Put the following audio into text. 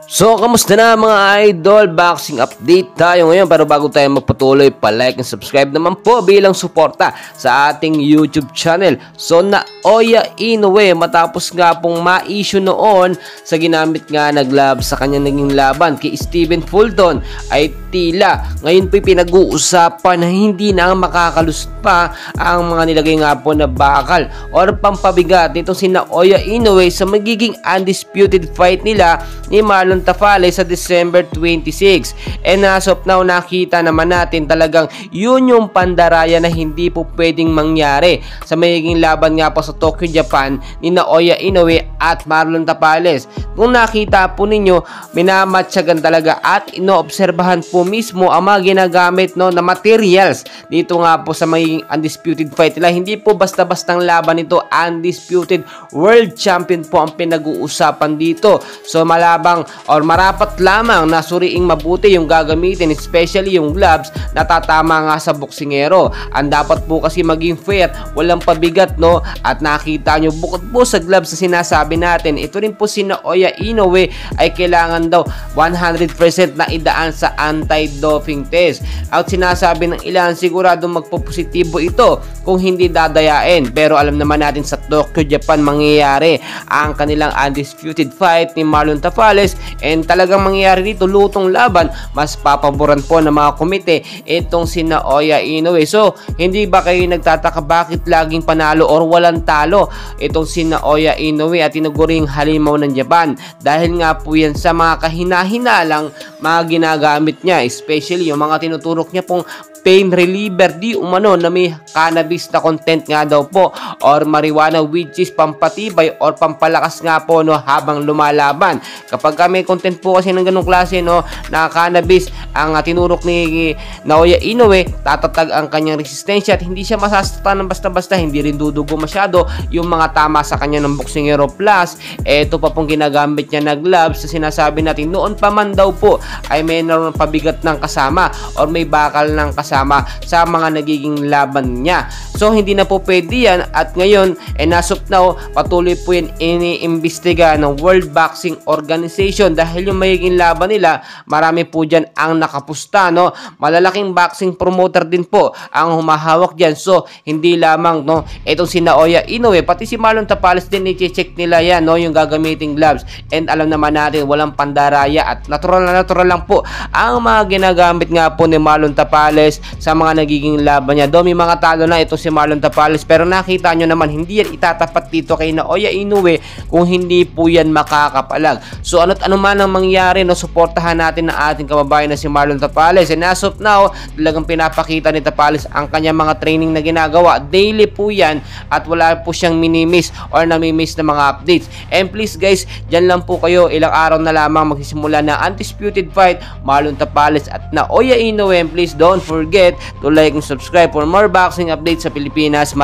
So, kamusta na mga idol? Boxing update tayo ngayon. Pero bago tayo magpatuloy, pa-like and subscribe naman po bilang suporta sa ating YouTube channel. So, Naoya Inoue, matapos nga pong ma-issue noon sa ginamit nga na gloves sa kanyang naging laban kay Stephen Fulton, ay tila ngayon po'y pinag-uusapan na hindi na makakalust pa ang mga nilagay nga po na bakal or pampabigat nitong si Naoya Inoue sa magiging undisputed fight nila ni Marlon Tapales sa December 26. And as of now, nakita naman natin talagang yun yung pandaraya na hindi po pwedeng mangyari sa magiging laban nga po sa Tokyo, Japan ni Naoya Inoue at Marlon Tapales. Kung nakita po ninyo, minamatsagan talaga at inoobserbahan po mismo ang mga ginagamit na materials dito nga po sa magiging undisputed fight nila. Hindi po basta-bastang laban ito, undisputed world champion po ang pinag-uusapan dito. So malabang or marapat lamang na suriing mabuti yung gagamitin, especially yung gloves na tatama nga sa boksingero. Ang dapat po kasi maging fair, walang pabigat at nakita nyo bukod po sa gloves na sinasabi natin, ito rin po si Naoya Inoue ay kailangan daw 100% na idaan sa anti-doping test. At sinasabi ng ilan, siguradong magpopositibo ito kung hindi dadayain. Pero alam naman natin sa Tokyo, Japan mangyayari ang kanilang undisputed fight ni Marlon Tapales. And talagang mangyayari dito, lutong laban, mas papaboran po ng mga komite itong si Naoya Inoue. So, hindi ba kayo nagtataka bakit laging panalo or walang talo itong si Naoya Inoue at tinuguring halimaw ng Japan? Dahil nga po yan sa mga kahina-hinalang mga ginagamit niya, especially yung mga tinuturok niya pong pain reliever di umano na may cannabis na content nga daw po or marijuana, which is pampatibay or pampalakas nga po habang lumalaban. Kapag may content po kasi ng ganung klase na cannabis ang tinurok ni Naoya Inoue, tatatag ang kanyang resistensya at hindi siya masasaktan ng basta-basta, hindi rin dudugo masyado yung mga tama sa kanya ng boksingero. Plus, eto pa pong ginagamit niya na gloves na sinasabi natin noon pa man daw po ay may naroon pabigat ng kasama or may bakal ng kasama sa mga nagiging laban niya. So hindi na po pwede yan at ngayon as of now patuloy po yan iniimbestiga ng World Boxing Organization dahil yung magiging laban nila marami po dyan ang nakapusta. Malalaking boxing promoter din po ang humahawak dyan. So hindi lamang itong si Naoya Inoue, pati si Marlon Tapales din i-check nila yan yung gagamiting gloves. And alam naman natin walang pandaraya at natural lang po ang mga ginagamit nga po ni Marlon Tapales sa mga nagiging laban niya. May mga talo na ito si Marlon Tapales, pero nakita nyo naman hindi yan itatapat dito kay Naoya Inoue kung hindi po yan makakapalag. So ano't ano man ang mangyari, suportahan natin ang ating kababayan na si Marlon Tapales. And as of now, talagang pinapakita ni Tapales ang kanyang mga training na ginagawa. Daily po yan at wala po siyang minimiss or namimiss na mga updates. And please guys, dyan lang po kayo, ilang araw na lamang magsisimula na undisputed fight Marlon Tapales at Naoya Inoue. And please don't forget to like and subscribe for more boxing updates sa Pilipinas.